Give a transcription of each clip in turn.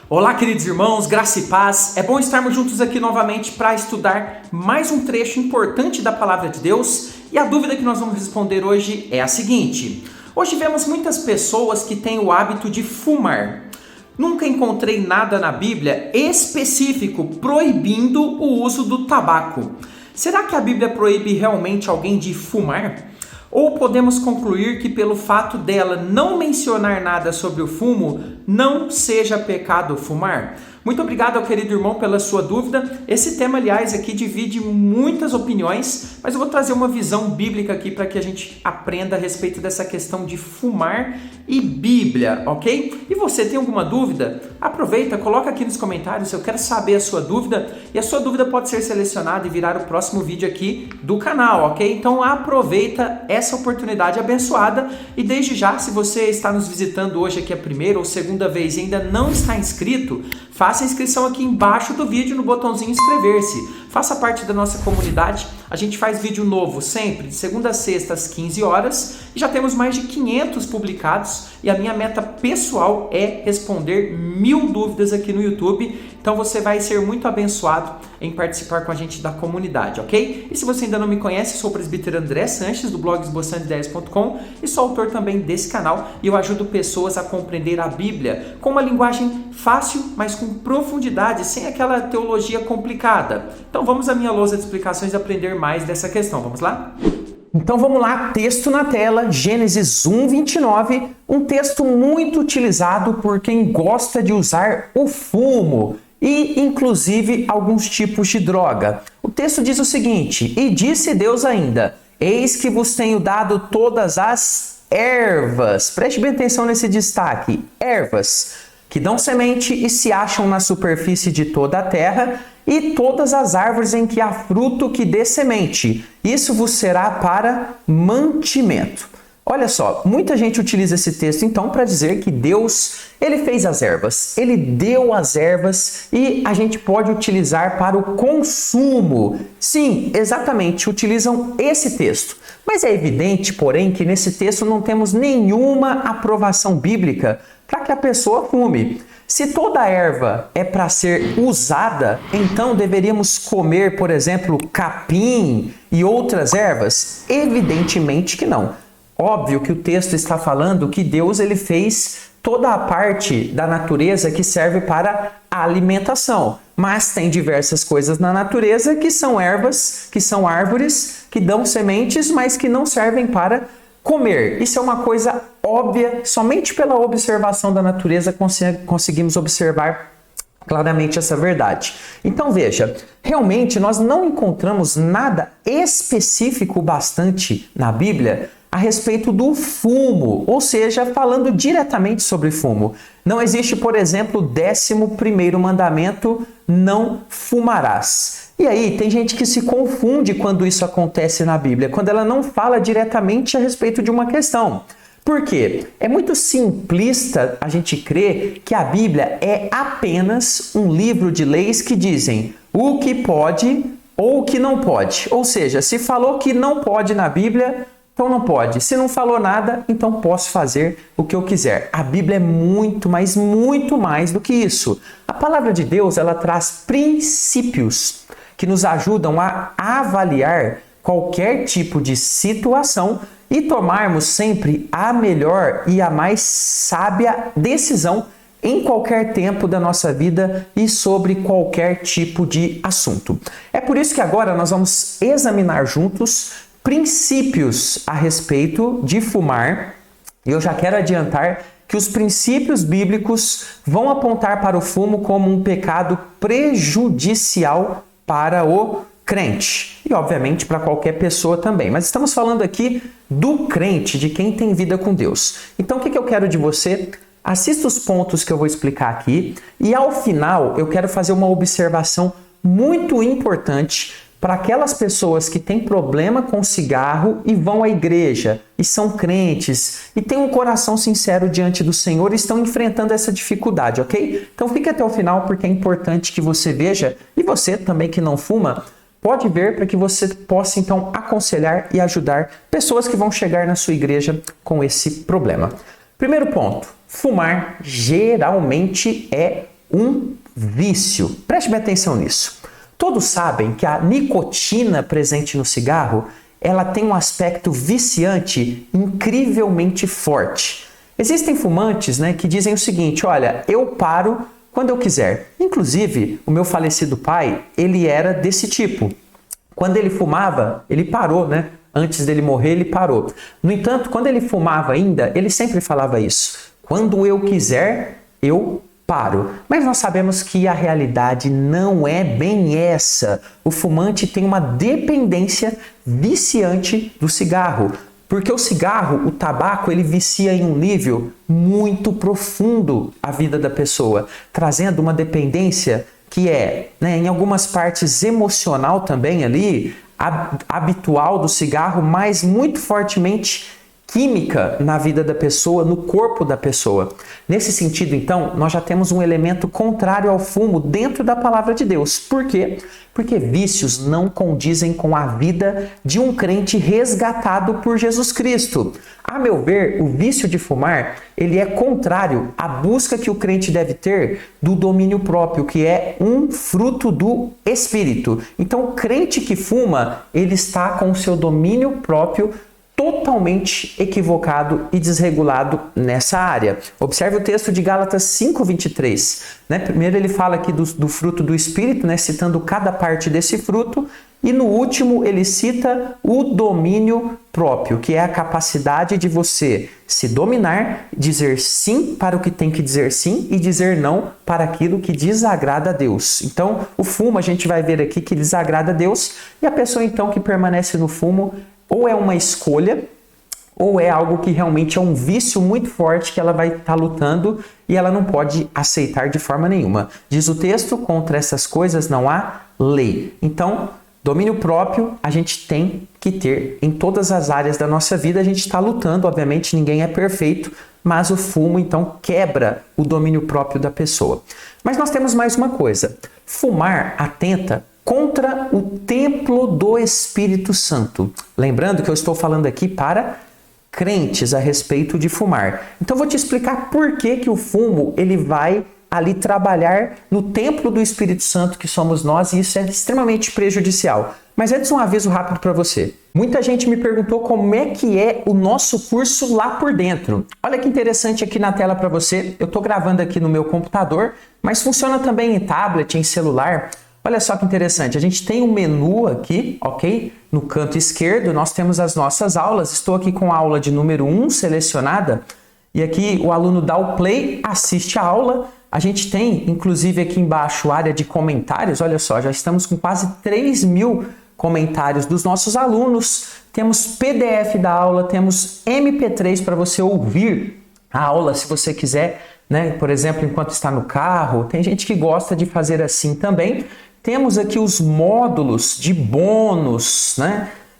Olá, queridos irmãos, graça e paz. É bom estarmos juntos aqui novamente para estudar mais um trecho importante da Palavra de Deus. E a dúvida que nós vamos responder hoje é a seguinte: hoje vemos muitas pessoas que têm o hábito de fumar. Nunca encontrei nada na Bíblia específico proibindo o uso do tabaco. Será que a Bíblia proíbe realmente alguém de fumar? Ou podemos concluir que pelo fato dela não mencionar nada sobre o fumo, não seja pecado fumar? Muito obrigado ao querido irmão pela sua dúvida. Esse tema, aliás, aqui divide muitas opiniões, mas eu vou trazer uma visão bíblica aqui para que a gente aprenda a respeito dessa questão de fumar e Bíblia, ok? E você tem alguma dúvida? Aproveita, coloca aqui nos comentários, eu quero saber a sua dúvida, e a sua dúvida pode ser selecionada e virar o próximo vídeo aqui do canal, ok? Então aproveita essa oportunidade abençoada e desde já, se você está nos visitando hoje aqui a primeira ou segunda vez e ainda não está inscrito, faça a inscrição aqui embaixo do vídeo no botãozinho inscrever-se. Faça parte da nossa comunidade. A gente faz vídeo novo sempre, de segunda a sexta às 15 horas. E já temos mais de 500 publicados. E a minha meta pessoal é responder 1000 dúvidas aqui no YouTube. Então você vai ser muito abençoado em participar com a gente da comunidade, ok? E se você ainda não me conhece, sou o presbítero André Sanches, do blog esboçandoideias.com, e sou autor também desse canal. E eu ajudo pessoas a compreender a Bíblia com uma linguagem fácil, mas com profundidade, sem aquela teologia complicada. Então vamos à minha lousa de explicações e aprender mais dessa questão. Vamos lá? Então vamos lá, texto na tela, Gênesis 1:29, um texto muito utilizado por quem gosta de usar o fumo e inclusive alguns tipos de droga. O texto diz o seguinte: e disse Deus ainda, eis que vos tenho dado todas as ervas. Preste bem atenção nesse destaque, ervas, que dão semente e se acham na superfície de toda a terra, e todas as árvores em que há fruto que dê semente. Isso vos será para mantimento. Olha só, muita gente utiliza esse texto então para dizer que Deus, ele fez as ervas, ele deu as ervas e a gente pode utilizar para o consumo. Sim, exatamente, utilizam esse texto. Mas é evidente, porém, que nesse texto não temos nenhuma aprovação bíblica para que a pessoa fume. Se toda erva é para ser usada, então deveríamos comer, por exemplo, capim e outras ervas? Evidentemente que não. Óbvio que o texto está falando que Deus ele fez toda a parte da natureza que serve para a alimentação. Mas tem diversas coisas na natureza que são ervas, que são árvores, que dão sementes, mas que não servem para comer. Isso é uma coisa óbvia, somente pela observação da natureza conseguimos observar claramente essa verdade. Então veja, realmente nós não encontramos nada específico bastante na Bíblia a respeito do fumo, ou seja, falando diretamente sobre fumo. Não existe, por exemplo, o 11º mandamento, não fumarás. E aí, tem gente que se confunde quando isso acontece na Bíblia, quando ela não fala diretamente a respeito de uma questão. Por quê? É muito simplista a gente crer que a Bíblia é apenas um livro de leis que dizem o que pode ou o que não pode. Ou seja, se falou que não pode na Bíblia, então não pode. Se não falou nada, então posso fazer o que eu quiser. A Bíblia é muito, mas muito mais do que isso. A palavra de Deus, ela traz princípios que nos ajudam a avaliar qualquer tipo de situação e tomarmos sempre a melhor e a mais sábia decisão em qualquer tempo da nossa vida e sobre qualquer tipo de assunto. É por isso que agora nós vamos examinar juntos princípios a respeito de fumar. Eu já quero adiantar que os princípios bíblicos vão apontar para o fumo como um pecado prejudicial para o crente e, obviamente, para qualquer pessoa também. Mas estamos falando aqui do crente, de quem tem vida com Deus. Então, o que eu quero de você? Assista os pontos que eu vou explicar aqui e, ao final, eu quero fazer uma observação muito importante para aquelas pessoas que têm problema com cigarro e vão à igreja e são crentes e têm um coração sincero diante do Senhor e estão enfrentando essa dificuldade, ok? Então fique até o final porque é importante que você veja, e você também que não fuma, pode ver para que você possa então aconselhar e ajudar pessoas que vão chegar na sua igreja com esse problema. Primeiro ponto, fumar geralmente é um vício. Preste bem atenção nisso. Todos sabem que a nicotina presente no cigarro, ela tem um aspecto viciante incrivelmente forte. Existem fumantes, que dizem o seguinte: olha, eu paro quando eu quiser. Inclusive, o meu falecido pai, ele era desse tipo. Quando ele fumava, ele parou, Antes dele morrer, ele parou. No entanto, quando ele fumava ainda, ele sempre falava isso: quando eu quiser, eu paro. Mas nós sabemos que a realidade não é bem essa. O fumante tem uma dependência viciante do cigarro. Porque o cigarro, o tabaco, ele vicia em um nível muito profundo a vida da pessoa, trazendo uma dependência que é, em algumas partes emocional também ali, habitual do cigarro, mas muito fortemente química na vida da pessoa, no corpo da pessoa. Nesse sentido, então, nós já temos um elemento contrário ao fumo dentro da palavra de Deus. Por quê? Porque vícios não condizem com a vida de um crente resgatado por Jesus Cristo. A meu ver, o vício de fumar, ele é contrário à busca que o crente deve ter do domínio próprio, que é um fruto do Espírito. Então, o crente que fuma, ele está com o seu domínio próprio totalmente equivocado e desregulado nessa área. Observe o texto de Gálatas 5:23. Primeiro ele fala aqui do fruto do Espírito, citando cada parte desse fruto, e no último ele cita o domínio próprio, que é a capacidade de você se dominar, dizer sim para o que tem que dizer sim e dizer não para aquilo que desagrada a Deus. Então, o fumo a gente vai ver aqui que desagrada a Deus, e a pessoa então que permanece no fumo ou é uma escolha, ou é algo que realmente é um vício muito forte que ela vai estar lutando e ela não pode aceitar de forma nenhuma. Diz o texto, contra essas coisas não há lei. Então, domínio próprio a gente tem que ter em todas as áreas da nossa vida. A gente está lutando, obviamente ninguém é perfeito, mas o fumo então quebra o domínio próprio da pessoa. Mas nós temos mais uma coisa. Fumar atenta contra o templo do Espírito Santo. Lembrando que eu estou falando aqui para crentes a respeito de fumar. Então vou te explicar por que o fumo ele vai ali trabalhar no templo do Espírito Santo que somos nós, e isso é extremamente prejudicial. Mas antes, um aviso rápido para você. Muita gente me perguntou como é que é o nosso curso lá por dentro. Olha que interessante aqui na tela para você. Eu estou gravando aqui no meu computador, mas funciona também em tablet, em celular. Olha só que interessante, a gente tem um menu aqui, ok? No canto esquerdo nós temos as nossas aulas. Estou aqui com a aula de número 1 selecionada, e aqui o aluno dá o play, assiste a aula. A gente tem, inclusive, aqui embaixo, área de comentários. Olha só, já estamos com quase 3.000 comentários dos nossos alunos. Temos PDF da aula, temos MP3 para você ouvir a aula se você quiser, Por exemplo, enquanto está no carro. Tem gente que gosta de fazer assim também. Temos aqui os módulos de bônus,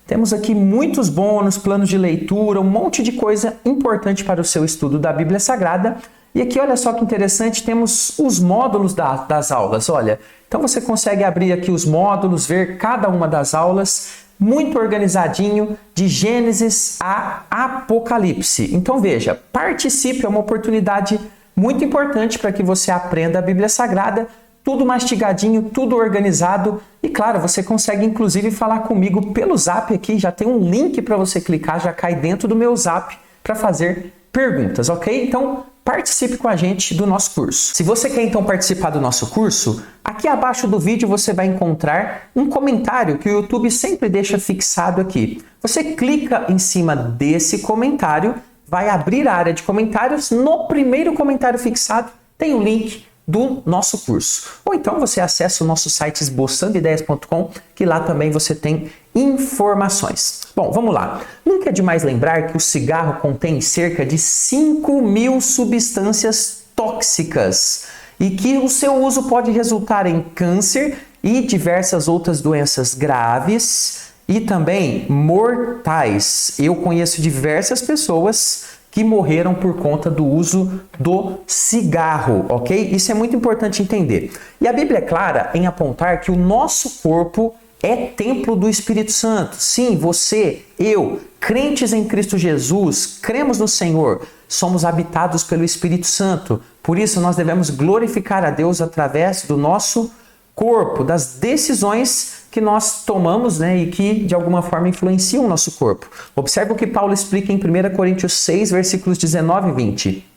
Temos aqui muitos bônus, planos de leitura, um monte de coisa importante para o seu estudo da Bíblia Sagrada. E aqui, olha só que interessante, temos os módulos das aulas, olha. Então você consegue abrir aqui os módulos, ver cada uma das aulas, muito organizadinho, de Gênesis a Apocalipse. Então veja, participe, é uma oportunidade muito importante para que você aprenda a Bíblia Sagrada, tudo mastigadinho, tudo organizado. E claro, você consegue inclusive falar comigo pelo Zap aqui, já tem um link para você clicar, já cai dentro do meu Zap para fazer perguntas, ok? Então, participe com a gente do nosso curso. Se você quer então participar do nosso curso, aqui abaixo do vídeo você vai encontrar um comentário que o YouTube sempre deixa fixado aqui. Você clica em cima desse comentário, vai abrir a área de comentários, no primeiro comentário fixado tem o link do nosso curso. Ou então você acessa o nosso site esboçandoideias.com, que lá também você tem informações. Bom, vamos lá. Nunca é demais lembrar que o cigarro contém cerca de 5.000 substâncias tóxicas e que o seu uso pode resultar em câncer e diversas outras doenças graves e também mortais. Eu conheço diversas pessoas que morreram por conta do uso do cigarro, ok? Isso é muito importante entender. E a Bíblia é clara em apontar que o nosso corpo é templo do Espírito Santo. Sim, você, eu, crentes em Cristo Jesus, cremos no Senhor, somos habitados pelo Espírito Santo. Por isso nós devemos glorificar a Deus através do nosso corpo, das decisões que nós tomamos, e que de alguma forma influenciam o nosso corpo. Observe o que Paulo explica em 1 Coríntios 6, versículos 19 e 20.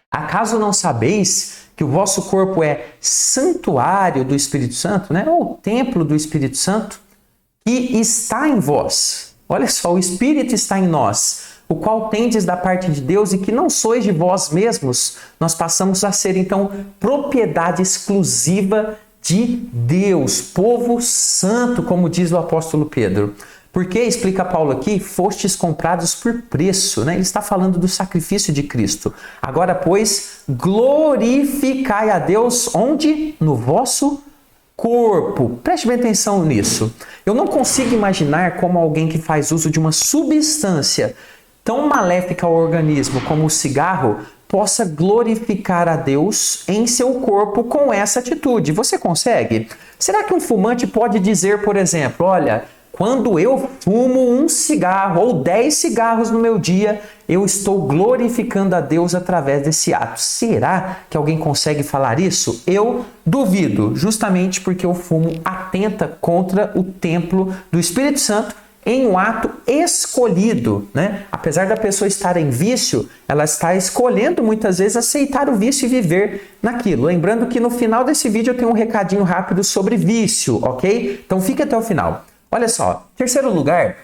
Acaso não sabeis que o vosso corpo é santuário do Espírito Santo, ou templo do Espírito Santo, que está em vós? Olha só, o Espírito está em nós, o qual tendes da parte de Deus e que não sois de vós mesmos. Nós passamos a ser, então, propriedade exclusiva de Deus, povo santo, como diz o apóstolo Pedro. Porque, explica Paulo aqui, fostes comprados por preço, Ele está falando do sacrifício de Cristo. Agora, pois, glorificai a Deus onde? No vosso corpo. Preste bem atenção nisso. Eu não consigo imaginar como alguém que faz uso de uma substância tão maléfica ao organismo como o cigarro possa glorificar a Deus em seu corpo com essa atitude. Você consegue? Será que um fumante pode dizer, por exemplo, olha, quando eu fumo um cigarro ou 10 cigarros no meu dia, eu estou glorificando a Deus através desse ato? Será que alguém consegue falar isso? Eu duvido, justamente porque o fumo atenta contra o templo do Espírito Santo em um ato escolhido, Apesar da pessoa estar em vício, ela está escolhendo muitas vezes aceitar o vício e viver naquilo. Lembrando que no final desse vídeo eu tenho um recadinho rápido sobre vício, ok? Então fique até o final. Olha só, terceiro lugar,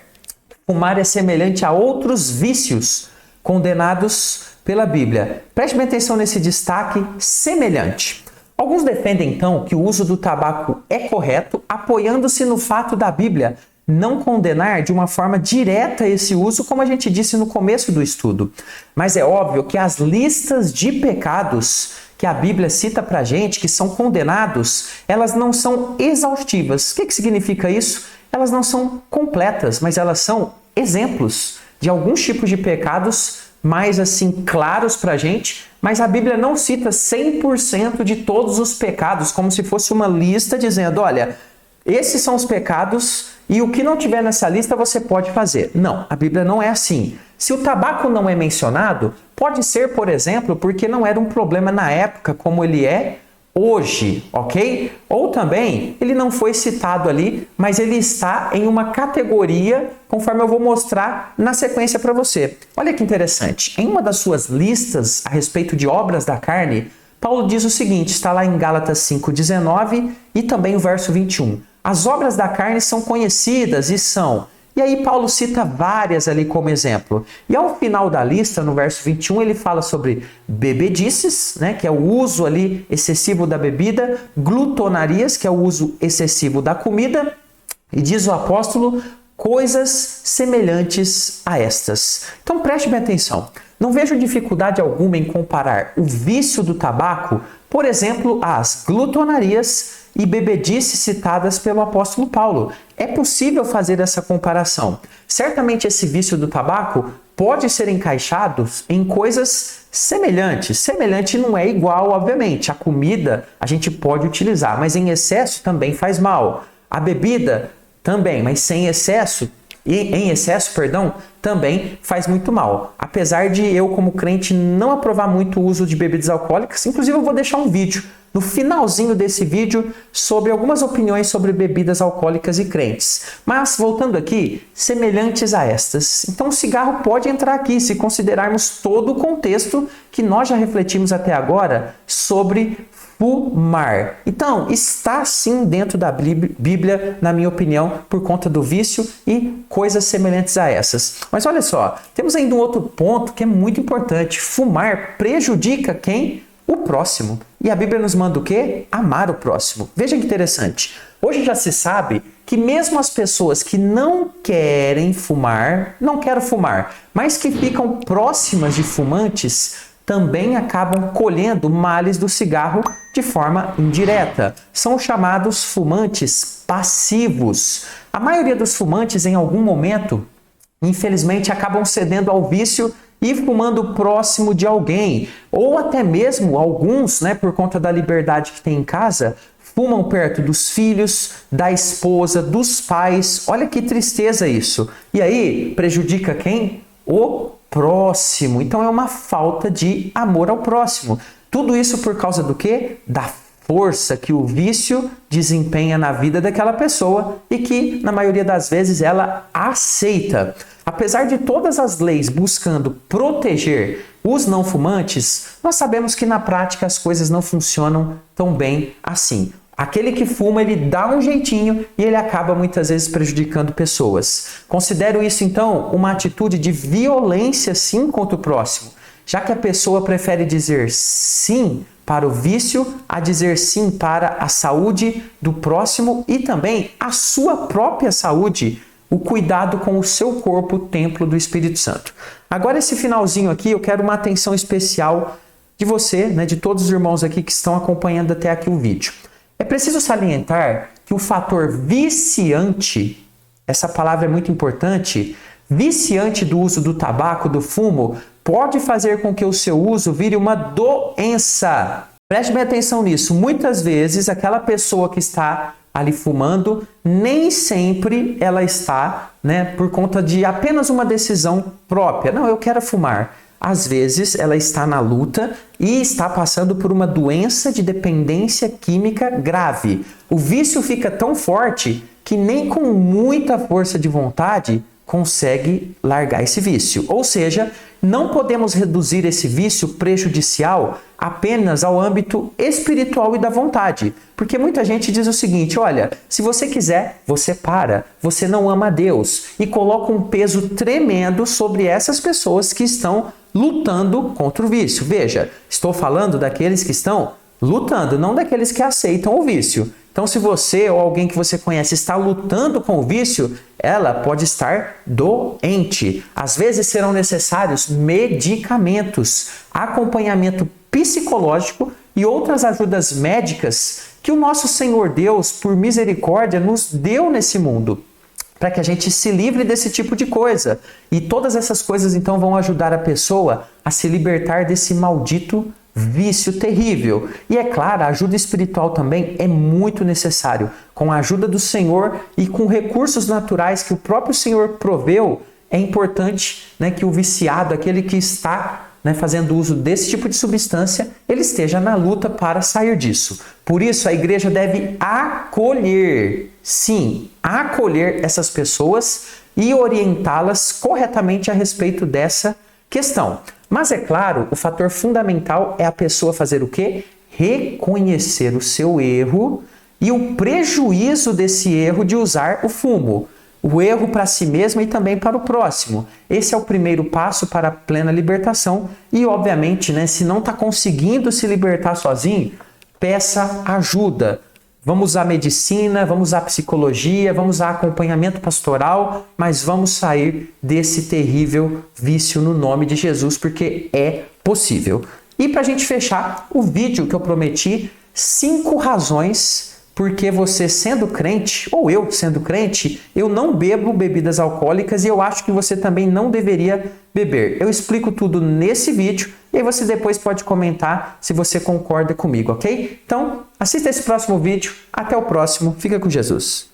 fumar é semelhante a outros vícios condenados pela Bíblia. Preste bem atenção nesse destaque, semelhante. Alguns defendem então que o uso do tabaco é correto, apoiando-se no fato da Bíblia não condenar de uma forma direta esse uso, como a gente disse no começo do estudo. Mas é óbvio que as listas de pecados que a Bíblia cita pra gente, que são condenados, elas não são exaustivas. O que significa isso? Elas não são completas, mas elas são exemplos de alguns tipos de pecados mais assim claros pra gente, mas a Bíblia não cita 100% de todos os pecados, como se fosse uma lista dizendo, olha, esses são os pecados e o que não tiver nessa lista você pode fazer. Não, a Bíblia não é assim. Se o tabaco não é mencionado, pode ser, por exemplo, porque não era um problema na época como ele é hoje, ok? Ou também, ele não foi citado ali, mas ele está em uma categoria, conforme eu vou mostrar na sequência para você. Olha que interessante. Em uma das suas listas a respeito de obras da carne, Paulo diz o seguinte, está lá em Gálatas 5:19 e também o verso 21. As obras da carne são conhecidas e são... E aí Paulo cita várias ali como exemplo. E ao final da lista, no verso 21, ele fala sobre bebedices, que é o uso ali excessivo da bebida, glutonarias, que é o uso excessivo da comida, e diz o apóstolo, coisas semelhantes a estas. Então preste bem atenção. Não vejo dificuldade alguma em comparar o vício do tabaco, por exemplo, às glutonarias e bebedices citadas pelo apóstolo Paulo. É possível fazer essa comparação. Certamente esse vício do tabaco pode ser encaixado em coisas semelhantes. Semelhante não é igual, obviamente. A comida a gente pode utilizar, mas em excesso também faz mal. A bebida também, mas sem excesso, em excesso, também faz muito mal. Apesar de eu, como crente, não aprovar muito o uso de bebidas alcoólicas, inclusive eu vou deixar um vídeo no finalzinho desse vídeo sobre algumas opiniões sobre bebidas alcoólicas e crentes. Mas, voltando aqui, semelhantes a estas. Então, o cigarro pode entrar aqui, se considerarmos todo o contexto que nós já refletimos até agora sobre fumar. Então, está sim dentro da Bíblia, na minha opinião, por conta do vício e coisas semelhantes a essas. Mas olha só, temos ainda um outro ponto que é muito importante. Fumar prejudica quem? O próximo. E a Bíblia nos manda o quê? Amar o próximo. Veja que interessante. Hoje já se sabe que mesmo as pessoas que não querem fumar, mas que ficam próximas de fumantes, também acabam colhendo males do cigarro de forma indireta. São chamados fumantes passivos. A maioria dos fumantes, em algum momento, infelizmente, acabam cedendo ao vício e fumando próximo de alguém. Ou até mesmo alguns, por conta da liberdade que tem em casa, fumam perto dos filhos, da esposa, dos pais. Olha que tristeza isso. E aí, prejudica quem? O próximo. Então é uma falta de amor ao próximo. Tudo isso por causa do quê? Da força que o vício desempenha na vida daquela pessoa e que, na maioria das vezes, ela aceita. Apesar de todas as leis buscando proteger os não fumantes, nós sabemos que na prática as coisas não funcionam tão bem assim. Aquele que fuma, ele dá um jeitinho e ele acaba muitas vezes prejudicando pessoas. Considero isso então uma atitude de violência sim contra o próximo, já que a pessoa prefere dizer sim para o vício a dizer sim para a saúde do próximo e também a sua própria saúde, o cuidado com o seu corpo, o templo do Espírito Santo. Agora esse finalzinho aqui eu quero uma atenção especial de você, de todos os irmãos aqui que estão acompanhando até aqui o vídeo. É preciso salientar que o fator viciante, essa palavra é muito importante, viciante do uso do tabaco, do fumo, pode fazer com que o seu uso vire uma doença. Preste bem atenção nisso. Muitas vezes aquela pessoa que está ali fumando, nem sempre ela está, por conta de apenas uma decisão própria. Não, eu quero fumar. Às vezes ela está na luta e está passando por uma doença de dependência química grave. O vício fica tão forte que nem com muita força de vontade consegue largar esse vício. Ou seja, não podemos reduzir esse vício prejudicial apenas ao âmbito espiritual e da vontade. Porque muita gente diz o seguinte, olha, se você quiser, você para, você não ama a Deus. E coloca um peso tremendo sobre essas pessoas que estão lutando contra o vício. Veja, estou falando daqueles que estão lutando, não daqueles que aceitam o vício. Então, se você ou alguém que você conhece está lutando com o vício, ela pode estar doente. Às vezes serão necessários medicamentos, acompanhamento psicológico e outras ajudas médicas que o nosso Senhor Deus, por misericórdia, nos deu nesse mundo, para que a gente se livre desse tipo de coisa. E todas essas coisas, então, vão ajudar a pessoa a se libertar desse maldito vício terrível. E é claro, a ajuda espiritual também é muito necessário. Com a ajuda do Senhor e com recursos naturais que o próprio Senhor proveu, é importante que o viciado, aquele que está fazendo uso desse tipo de substância, ele esteja na luta para sair disso. Por isso, a igreja deve acolher, sim, acolher essas pessoas e orientá-las corretamente a respeito dessa questão. Mas é claro, o fator fundamental é a pessoa fazer o quê? Reconhecer o seu erro e o prejuízo desse erro de usar o fumo. O erro para si mesma e também para o próximo. Esse é o primeiro passo para a plena libertação. E, obviamente, se não está conseguindo se libertar sozinho, peça ajuda. Vamos usar medicina, vamos usar psicologia, vamos usar acompanhamento pastoral, mas vamos sair desse terrível vício no nome de Jesus, porque é possível. E para a gente fechar o vídeo que eu prometi, 5 razões porque você sendo crente, ou eu sendo crente, eu não bebo bebidas alcoólicas e eu acho que você também não deveria beber. Eu explico tudo nesse vídeo e aí você depois pode comentar se você concorda comigo, ok? Então, assista esse próximo vídeo. Até o próximo. Fica com Jesus.